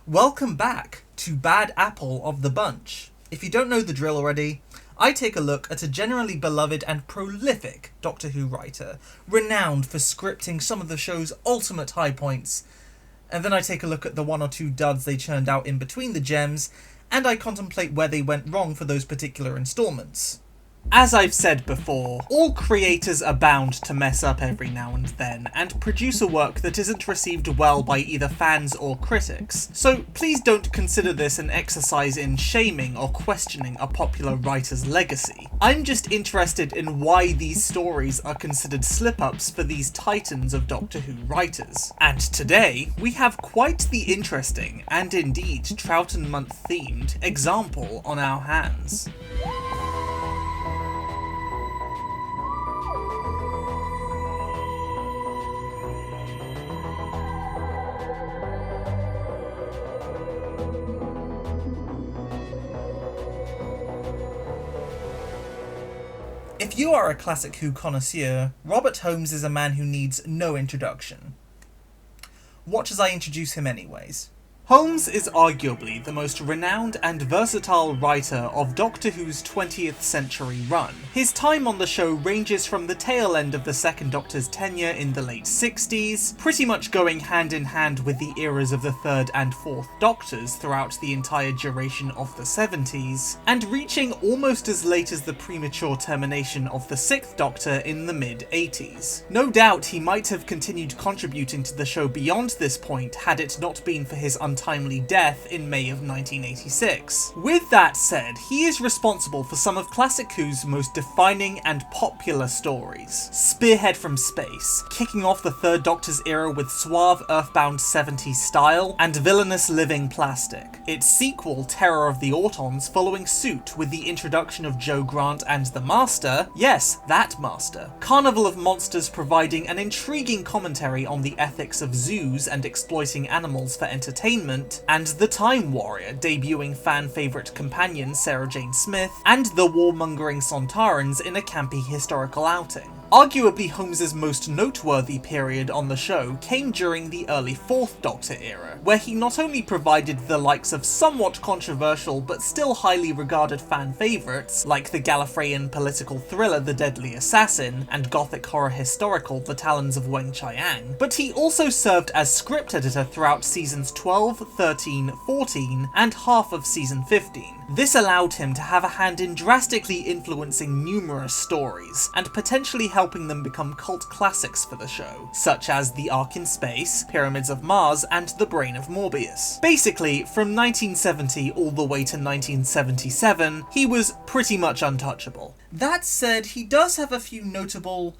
Welcome back to Bad Apple of the Bunch. If you don't know the drill already, I take a look at a generally beloved and prolific Doctor Who writer, renowned for scripting some of the show's ultimate high points, and then I take a look at the one or two duds they churned out in between the gems, and I contemplate where they went wrong for those particular installments. As I've said before, all creators are bound to mess up every now and then, and produce a work that isn't received well by either fans or critics. So please don't consider this an exercise in shaming or questioning a popular writer's legacy. I'm just interested in why these stories are considered slip-ups for these titans of Doctor Who writers. And today, we have quite the interesting, and indeed Troughton Month themed, example on our hands. If you are a classic Who connoisseur, Robert Holmes is a man who needs no introduction. Watch as I introduce him anyways. Holmes is arguably the most renowned and versatile writer of Doctor Who's 20th century run. His time on the show ranges from the tail end of the Second Doctor's tenure in the late 60s, pretty much going hand in hand with the eras of the Third and Fourth Doctors throughout the entire duration of the 70s, and reaching almost as late as the premature termination of the Sixth Doctor in the mid-80s. No doubt he might have continued contributing to the show beyond this point had it not been for his untimely death in May of 1986. With that said, he is responsible for some of Classic Who's most defining and popular stories. Spearhead from Space, kicking off the Third Doctor's era with suave Earthbound 70s style and villainous living plastic. Its sequel, Terror of the Autons, following suit with the introduction of Joe Grant and the Master, yes, that Master. Carnival of Monsters providing an intriguing commentary on the ethics of zoos and exploiting animals for entertainment, and The Time Warrior, debuting fan-favourite companion Sarah Jane Smith, and the warmongering Sontarans in a campy historical outing. Arguably Holmes's most noteworthy period on the show came during the early Fourth Doctor era, where he not only provided the likes of somewhat controversial but still highly regarded fan favourites like the Gallifreyan political thriller The Deadly Assassin and gothic horror historical The Talons of Weng-Chiang, but he also served as script editor throughout seasons 12, 13, 14 and half of season 15. This allowed him to have a hand in drastically influencing numerous stories, and potentially helping them become cult classics for the show, such as The Ark in Space, Pyramids of Mars, and The Brain of Morbius. Basically, from 1970 all the way to 1977, he was pretty much untouchable. That said, he does have a few notable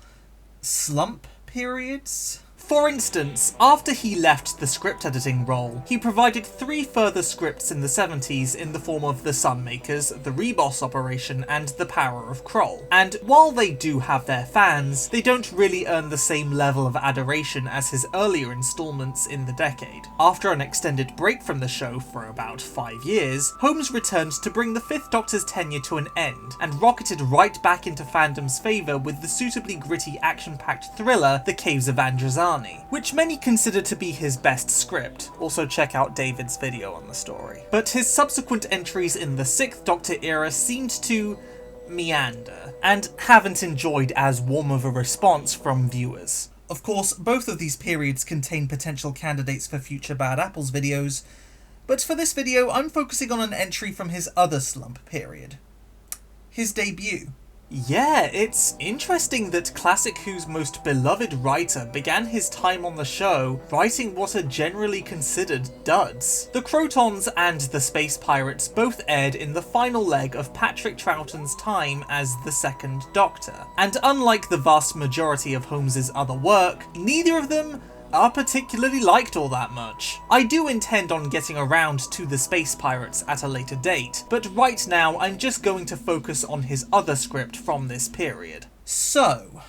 slump periods. For instance, after he left the script editing role, he provided 3 further scripts in the 70s in the form of The Sunmakers, The Reboss Operation, and The Power of Kroll. And while they do have their fans, they don't really earn the same level of adoration as his earlier installments in the decade. After an extended break from the show for about 5 years, Holmes returned to bring the Fifth Doctor's tenure to an end, and rocketed right back into fandom's favour with the suitably gritty action-packed thriller The Caves of Androzani, which many consider to be his best script. Also check out David's video on the story. But his subsequent entries in the Sixth Doctor era seemed to meander, and haven't enjoyed as warm of a response from viewers. Of course, both of these periods contain potential candidates for future Bad Apples videos, but for this video I'm focusing on an entry from his other slump period. His debut. Yeah, it's interesting that Classic Who's most beloved writer began his time on the show writing what are generally considered duds. The Krotons and the Space Pirates both aired in the final leg of Patrick Troughton's time as the Second Doctor, and unlike the vast majority of Holmes's other work, neither of them are particularly liked all that much. I do intend on getting around to the Space Pirates at a later date, but right now I'm just going to focus on his other script from this period. So,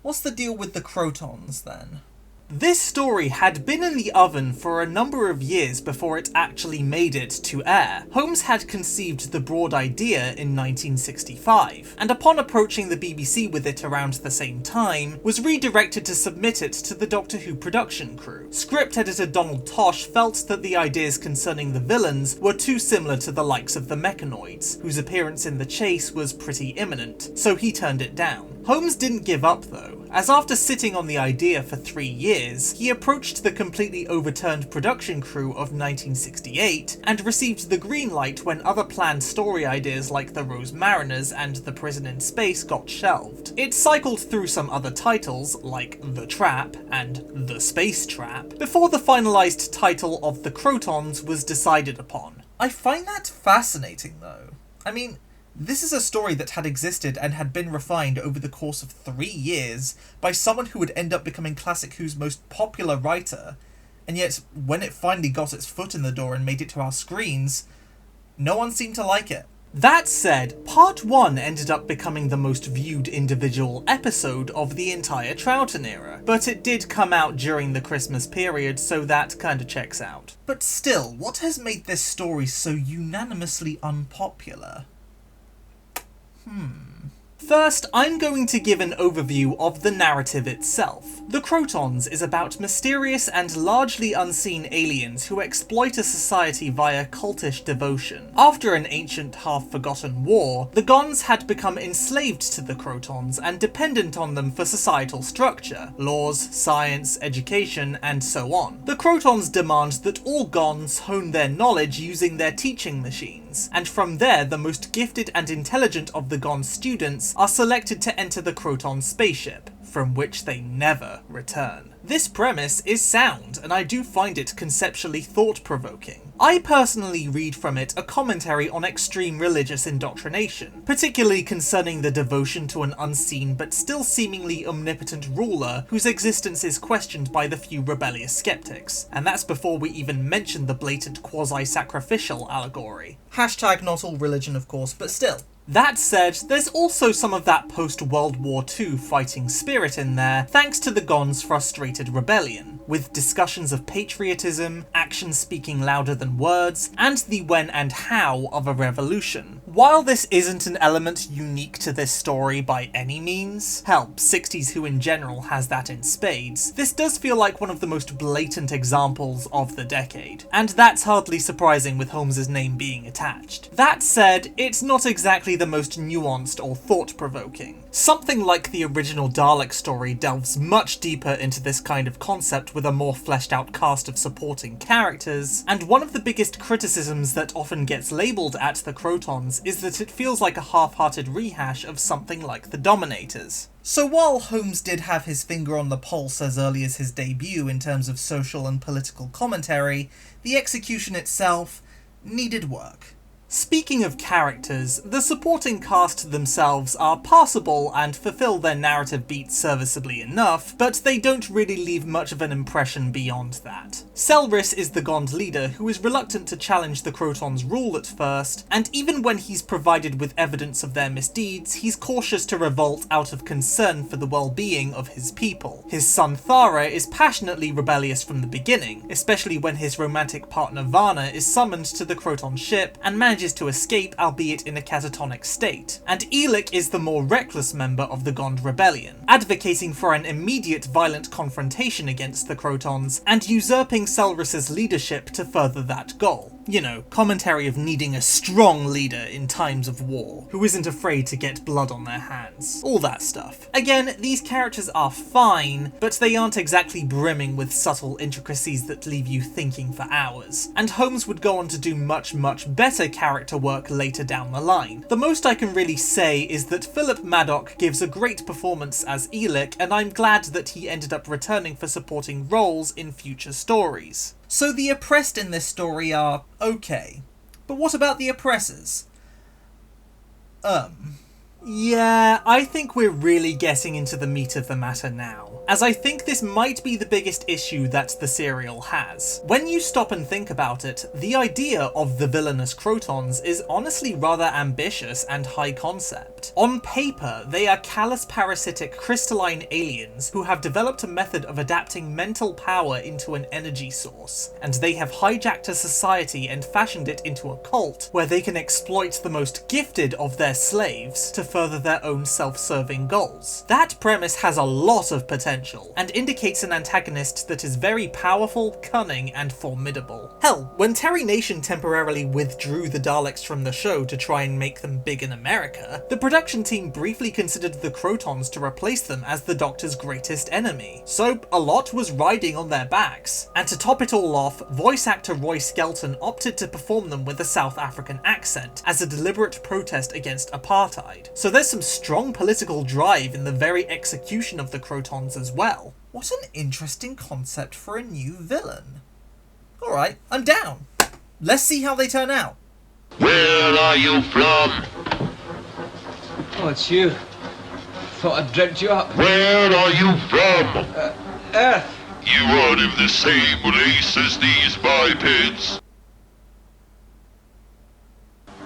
what's the deal with the Krotons then? This story had been in the oven for a number of years before it actually made it to air. Holmes had conceived the broad idea in 1965, and upon approaching the BBC with it around the same time, was redirected to submit it to the Doctor Who production crew. Script editor Donald Tosh felt that the ideas concerning the villains were too similar to the likes of the Mechanoids, whose appearance in The Chase was pretty imminent, so he turned it down. Holmes didn't give up though, as after sitting on the idea for 3 years, he approached the completely overturned production crew of 1968 and received the green light when other planned story ideas like The Rose Mariners and The Prison in Space got shelved. It cycled through some other titles, like The Trap and The Space Trap, before the finalised title of The Krotons was decided upon. I find that fascinating though. I mean, this is a story that had existed and had been refined over the course of 3 years by someone who would end up becoming Classic Who's most popular writer, and yet when it finally got its foot in the door and made it to our screens, no one seemed to like it. That said, Part 1 ended up becoming the most viewed individual episode of the entire Troughton era, but it did come out during the Christmas period, so that kinda checks out. But still, what has made this story so unanimously unpopular? First, I'm going to give an overview of the narrative itself. The Krotons is about mysterious and largely unseen aliens who exploit a society via cultish devotion. After an ancient, half-forgotten war, the Gons had become enslaved to the Krotons and dependent on them for societal structure, laws, science, education, and so on. The Krotons demand that all Gons hone their knowledge using their teaching machines, and from there the most gifted and intelligent of the Gon students are selected to enter the Kroton spaceship, from which they never return. This premise is sound, and I do find it conceptually thought-provoking. I personally read from it a commentary on extreme religious indoctrination, particularly concerning the devotion to an unseen but still seemingly omnipotent ruler whose existence is questioned by the few rebellious skeptics, and that's before we even mention the blatant quasi-sacrificial allegory. Hashtag not all religion, of course, but still. That said, there's also some of that post-World War II fighting spirit in there, thanks to the Gon's frustrated rebellion, with discussions of patriotism, actions speaking louder than words, and the when and how of a revolution. While this isn't an element unique to this story by any means, hell, 60s Who in general has that in spades, this does feel like one of the most blatant examples of the decade, and that's hardly surprising with Holmes' name being attached. That said, it's not exactly the most nuanced or thought-provoking. Something like the original Dalek story delves much deeper into this kind of concept with a more fleshed out cast of supporting characters, and one of the biggest criticisms that often gets labelled at the Krotons is that it feels like a half-hearted rehash of something like the Dominators. So while Holmes did have his finger on the pulse as early as his debut in terms of social and political commentary, the execution itself needed work. Speaking of characters, the supporting cast themselves are passable and fulfill their narrative beats serviceably enough, but they don't really leave much of an impression beyond that. Selris is the Gond leader who is reluctant to challenge the Krotons' rule at first, and even when he's provided with evidence of their misdeeds, he's cautious to revolt out of concern for the well-being of his people. His son Thara is passionately rebellious from the beginning, especially when his romantic partner Varna is summoned to the Kroton ship and manages to escape, albeit in a catatonic state. And Elik is the more reckless member of the Gond rebellion, advocating for an immediate violent confrontation against the Krotons and usurping Selris's leadership to further that goal. You know, commentary of needing a strong leader in times of war, who isn't afraid to get blood on their hands. All that stuff. Again, these characters are fine, but they aren't exactly brimming with subtle intricacies that leave you thinking for hours, and Holmes would go on to do much better character work later down the line. The most I can really say is that Philip Maddock gives a great performance as Elik, and I'm glad that he ended up returning for supporting roles in future stories. So the oppressed in this story are okay, but what about the oppressors? Yeah, I think we're really getting into the meat of the matter now, as I think this might be the biggest issue that the serial has. When you stop and think about it, the idea of the villainous Krotons is honestly rather ambitious and high concept. On paper, they are callous parasitic crystalline aliens who have developed a method of adapting mental power into an energy source, and they have hijacked a society and fashioned it into a cult where they can exploit the most gifted of their slaves to further their own self-serving goals. That premise has a lot of potential, and indicates an antagonist that is very powerful, cunning, and formidable. Hell, when Terry Nation temporarily withdrew the Daleks from the show to try and make them big in America, the production team briefly considered the Krotons to replace them as the Doctor's greatest enemy. So a lot was riding on their backs. And to top it all off, voice actor Roy Skelton opted to perform them with a South African accent as a deliberate protest against apartheid. So there's some strong political drive in the very execution of the Krotons as well. What an interesting concept for a new villain. Alright, I'm down. Let's see how they turn out. Where are you from? Oh, it's you. Thought I'd dreamt you up. Where are you from? Earth. You are of the same race as these bipeds.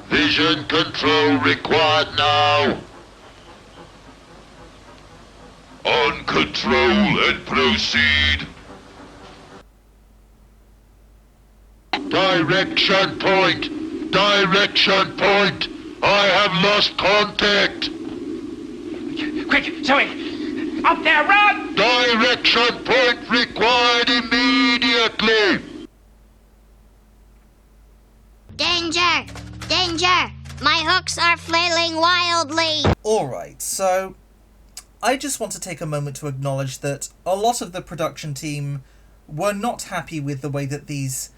Vision control required now. On control and proceed. Direction point! Direction point! I have lost contact! Quick, Zoe! Up there, run! Direction point required immediately! Danger! Danger! My hooks are flailing wildly! Alright, so I just want to take a moment to acknowledge that a lot of the production team were not happy with the way that these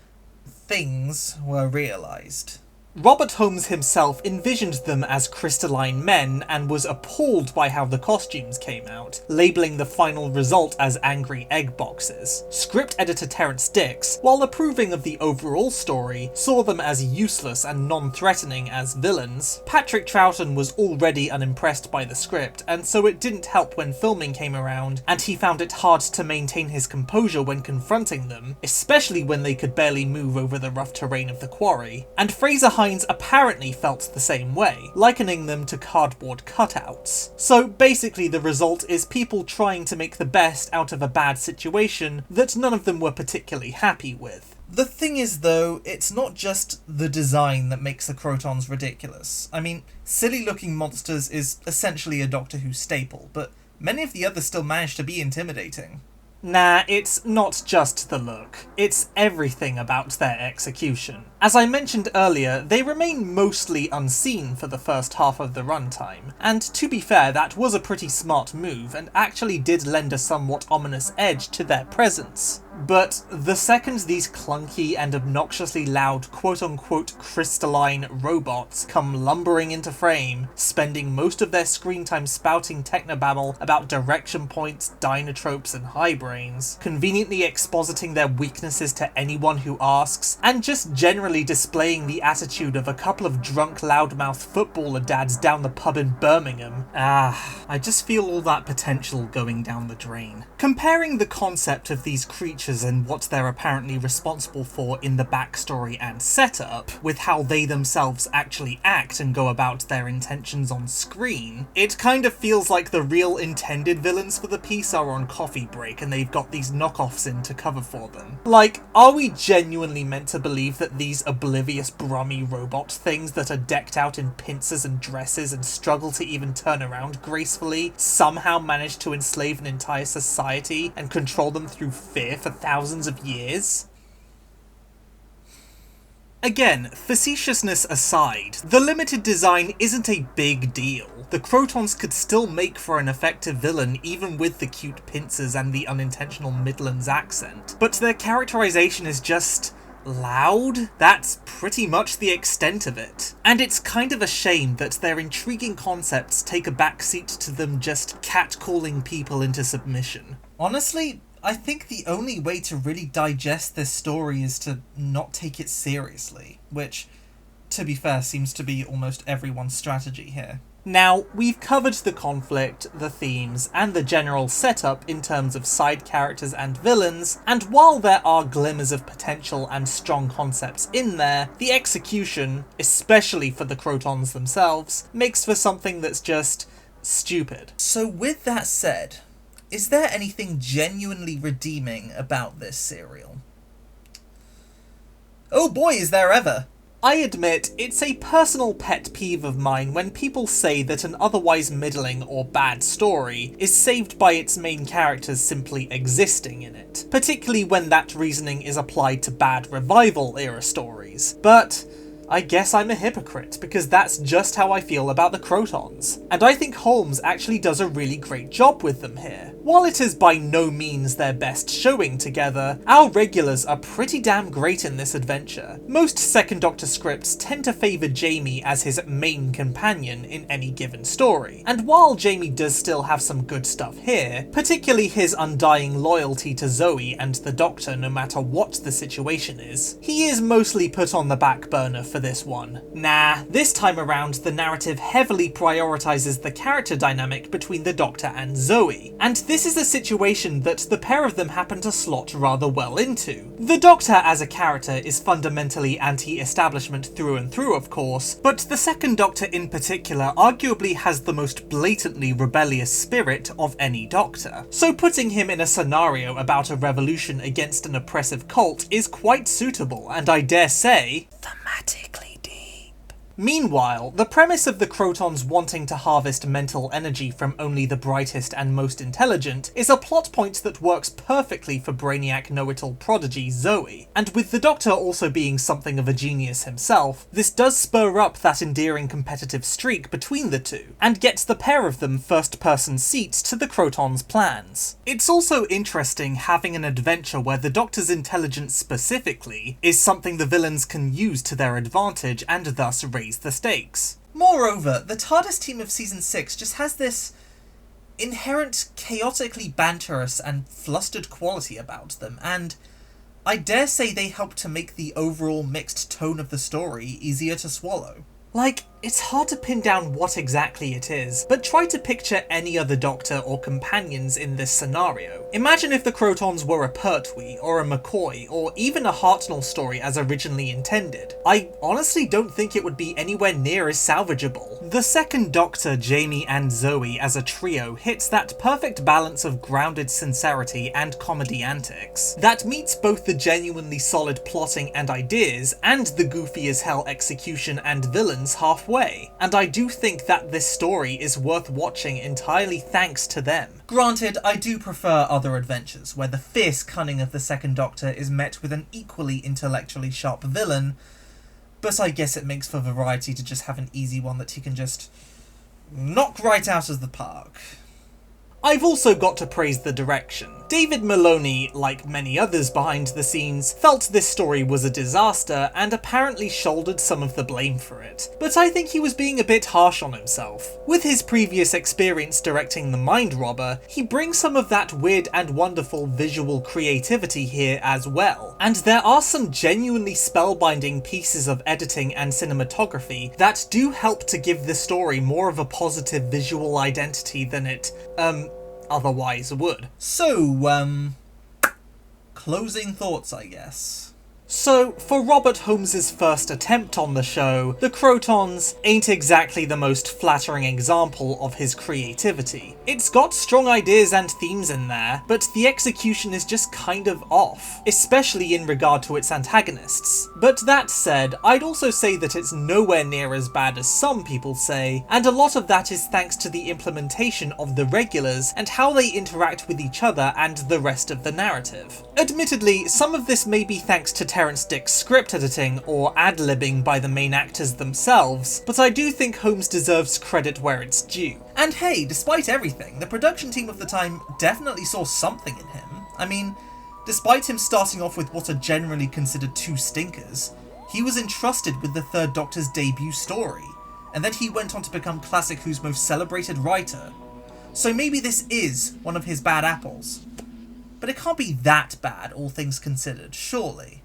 things were realised. Robert Holmes himself envisioned them as crystalline men and was appalled by how the costumes came out, labelling the final result as angry egg boxes. Script editor Terence Dix, while approving of the overall story, saw them as useless and non-threatening as villains. Patrick Troughton was already unimpressed by the script, and so it didn't help when filming came around, and he found it hard to maintain his composure when confronting them, especially when they could barely move over the rough terrain of the quarry. And Fraser Hines apparently felt the same way, likening them to cardboard cutouts. So basically the result is people trying to make the best out of a bad situation that none of them were particularly happy with. The thing is though, it's not just the design that makes the Krotons ridiculous. I mean, silly looking monsters is essentially a Doctor Who staple, but many of the others still manage to be intimidating. Nah, it's not just the look, it's everything about their execution. As I mentioned earlier, they remain mostly unseen for the first half of the runtime, and to be fair, that was a pretty smart move and actually did lend a somewhat ominous edge to their presence. But the second these clunky and obnoxiously loud quote-unquote crystalline robots come lumbering into frame, spending most of their screen time spouting technobabble about direction points, dynatropes and high brains, conveniently expositing their weaknesses to anyone who asks, and just generally displaying the attitude of a couple of drunk loudmouth footballer dads down the pub in Birmingham. I just feel all that potential going down the drain. Comparing the concept of these creatures and what they're apparently responsible for in the backstory and setup, with how they themselves actually act and go about their intentions on screen, it kind of feels like the real intended villains for the piece are on coffee break and they've got these knockoffs in to cover for them. Like, are we genuinely meant to believe that these oblivious brummy robot things that are decked out in pincers and dresses and struggle to even turn around gracefully somehow manage to enslave an entire society and control them through fear for thousands of years? Again, facetiousness aside, the limited design isn't a big deal. The Krotons could still make for an effective villain even with the cute pincers and the unintentional Midlands accent, but their characterization is just loud? That's pretty much the extent of it. And it's kind of a shame that their intriguing concepts take a backseat to them just catcalling people into submission. Honestly, I think the only way to really digest this story is to not take it seriously, which, to be fair, seems to be almost everyone's strategy here. Now, we've covered the conflict, the themes, and the general setup in terms of side characters and villains, and while there are glimmers of potential and strong concepts in there, the execution, especially for the Krotons themselves, makes for something that's just stupid. So with that said, is there anything genuinely redeeming about this serial? Oh boy, is there ever! I admit, it's a personal pet peeve of mine when people say that an otherwise middling or bad story is saved by its main characters simply existing in it, particularly when that reasoning is applied to bad revival era stories. But I guess I'm a hypocrite, because that's just how I feel about the Krotons, and I think Holmes actually does a really great job with them here. While it is by no means their best showing together, our regulars are pretty damn great in this adventure. Most Second Doctor scripts tend to favour Jamie as his main companion in any given story, and while Jamie does still have some good stuff here, particularly his undying loyalty to Zoe and the Doctor no matter what the situation is, he is mostly put on the back burner for this one. Nah, this time around the narrative heavily prioritises the character dynamic between the Doctor and Zoe, and this is a situation that the pair of them happen to slot rather well into. The Doctor as a character is fundamentally anti-establishment through and through, of course, but the Second Doctor in particular arguably has the most blatantly rebellious spirit of any Doctor, so putting him in a scenario about a revolution against an oppressive cult is quite suitable, and I dare say, thematically deep. Meanwhile, the premise of the Krotons wanting to harvest mental energy from only the brightest and most intelligent is a plot point that works perfectly for Brainiac know-it-all prodigy Zoe, and with the Doctor also being something of a genius himself, this does spur up that endearing competitive streak between the two, and gets the pair of them first-person seats to the Krotons' plans. It's also interesting having an adventure where the Doctor's intelligence specifically is something the villains can use to their advantage and thus raise the stakes. Moreover, the TARDIS team of Season 6 just has this inherent chaotically banterous and flustered quality about them, and I dare say they help to make the overall mixed tone of the story easier to swallow. Like, it's hard to pin down what exactly it is, but try to picture any other Doctor or companions in this scenario. Imagine if the Krotons were a Pertwee, or a McCoy, or even a Hartnell story as originally intended. I honestly don't think it would be anywhere near as salvageable. The Second Doctor, Jamie and Zoe as a trio hits that perfect balance of grounded sincerity and comedy antics that meets both the genuinely solid plotting and ideas and the goofy as hell execution and villains halfway. And I do think that this story is worth watching entirely thanks to them. Granted, I do prefer other adventures, where the fierce cunning of the Second Doctor is met with an equally intellectually sharp villain, but I guess it makes for variety to just have an easy one that he can just knock right out of the park. I've also got to praise the direction. David Maloney, like many others behind the scenes, felt this story was a disaster and apparently shouldered some of the blame for it. But I think he was being a bit harsh on himself. With his previous experience directing The Mind Robber, he brings some of that weird and wonderful visual creativity here as well. And there are some genuinely spellbinding pieces of editing and cinematography that do help to give the story more of a positive visual identity than it, otherwise would. So, closing thoughts, I guess. So, for Robert Holmes's first attempt on the show, the Krotons ain't exactly the most flattering example of his creativity. It's got strong ideas and themes in there, but the execution is just kind of off, especially in regard to its antagonists. But that said, I'd also say that it's nowhere near as bad as some people say, and a lot of that is thanks to the implementation of the regulars and how they interact with each other and the rest of the narrative. Admittedly, some of this may be thanks to Terrance Dick's script editing or ad-libbing by the main actors themselves, but I do think Holmes deserves credit where it's due. And hey, despite everything, the production team of the time definitely saw something in him. I mean, despite him starting off with what are generally considered two stinkers, he was entrusted with the Third Doctor's debut story, and then he went on to become Classic Who's most celebrated writer. So maybe this is one of his bad apples. But it can't be that bad, all things considered, surely.